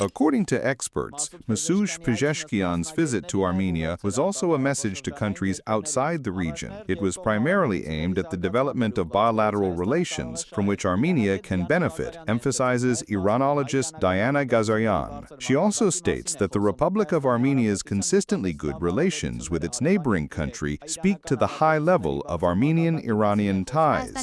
According to experts, Masoud Pezeshkian's visit to Armenia was also a message to countries outside the region. It was primarily aimed at the development of bilateral relations from which Armenia can benefit, emphasizes Iranologist Diana Gazaryan. She also states that the Republic of Armenia's consistently good relations with its neighboring country speak to the high level of Armenian-Iranian ties.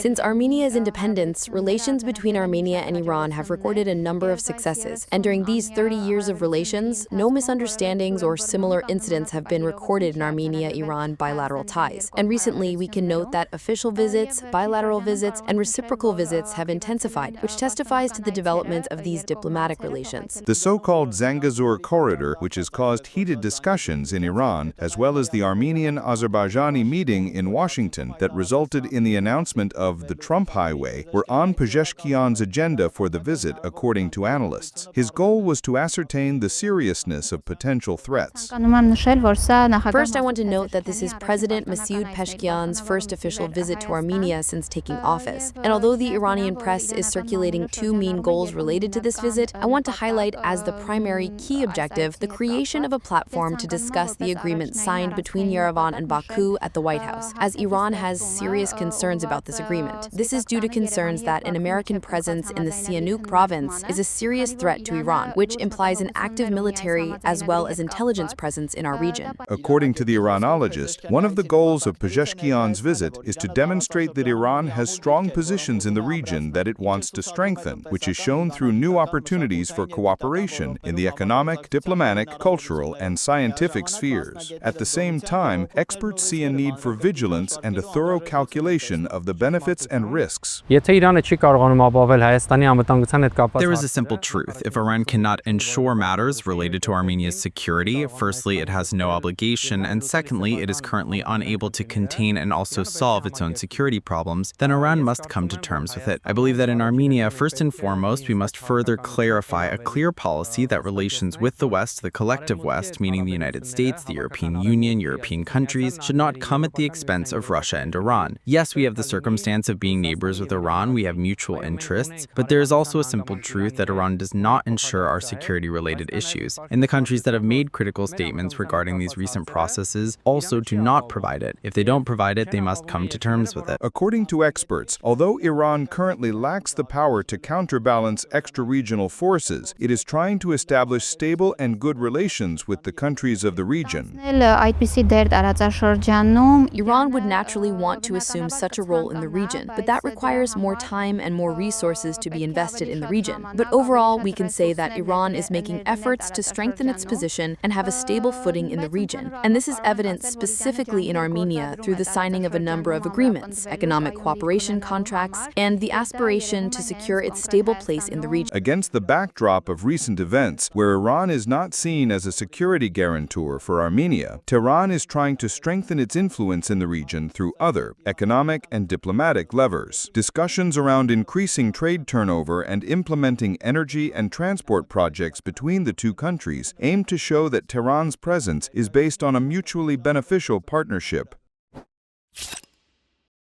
Since Armenia's independence, relations between Armenia and Iran have recorded a number of successes, and during these 30 years of relations, no misunderstandings or similar incidents have been recorded in Armenia-Iran bilateral ties. And recently, we can note that official visits, bilateral visits, and reciprocal visits have intensified, which testifies to the development of these diplomatic relations. The so-called Zangezur corridor, which has caused heated discussions in Iran, as well as the Armenian-Azerbaijani meeting in Washington that resulted in the announcement of the Trump Highway, were on Pezeshkian's agenda for the visit, according to analysts. His goal was to ascertain the seriousness of potential threats. First, I want to note that this is President Masoud Pezeshkian's first official visit to Armenia since taking office. And although the Iranian press is circulating two main goals related to this visit, I want to highlight as the primary key objective the creation of a platform to discuss the agreement signed between Yerevan and Baku at the White House, as Iran has serious concerns about this agreement. This is due to concerns that an American presence in the Sihanouk province is a serious threat to Iran, which implies an active military as well as intelligence presence in our region. According to the Iranologist, one of the goals of Pezeshkian's visit is to demonstrate that Iran has strong positions in the region that it wants to strengthen, which is shown through new opportunities for cooperation in the economic, diplomatic, cultural, and scientific spheres. At the same time, experts see a need for vigilance and a thorough calculation of the benefits and risks. There is a simple truth. If Iran cannot ensure matters related to Armenia's security, firstly, it has no obligation, and secondly, it is currently unable to contain and also solve its own security problems, then Iran must come to terms with it. I believe that in Armenia, first and foremost, we must further clarify a clear policy that relations with the West, the collective West, meaning the United States, the European Union, European countries, should not come at the expense of Russia and Iran. Yes, we have the circumstance of being neighbors with Iran, we have mutual interests, but there is also a simple truth that Iran does not ensure our security-related issues, and the countries that have made critical statements regarding these recent processes also do not provide it. If they don't provide it, they must come to terms with it. According to experts, although Iran currently lacks the power to counterbalance extra-regional forces, it is trying to establish stable and good relations with the countries of the region. Iran would naturally want to assume such a role in the region, but that requires more time and more resources to be invested in the region. But overall, we can say that Iran is making efforts to strengthen its position and have a stable footing in the region. And this is evident specifically in Armenia through the signing of a number of agreements, economic cooperation contracts, and the aspiration to secure its stable place in the region. Against the backdrop of recent events, where Iran is not seen as a security guarantor for Armenia, Tehran is trying to strengthen its influence in the region through other economic and diplomatic levers. Discussions around increasing trade turnover and implementing energy and transport projects between the two countries aim to show that Tehran's presence is based on a mutually beneficial partnership.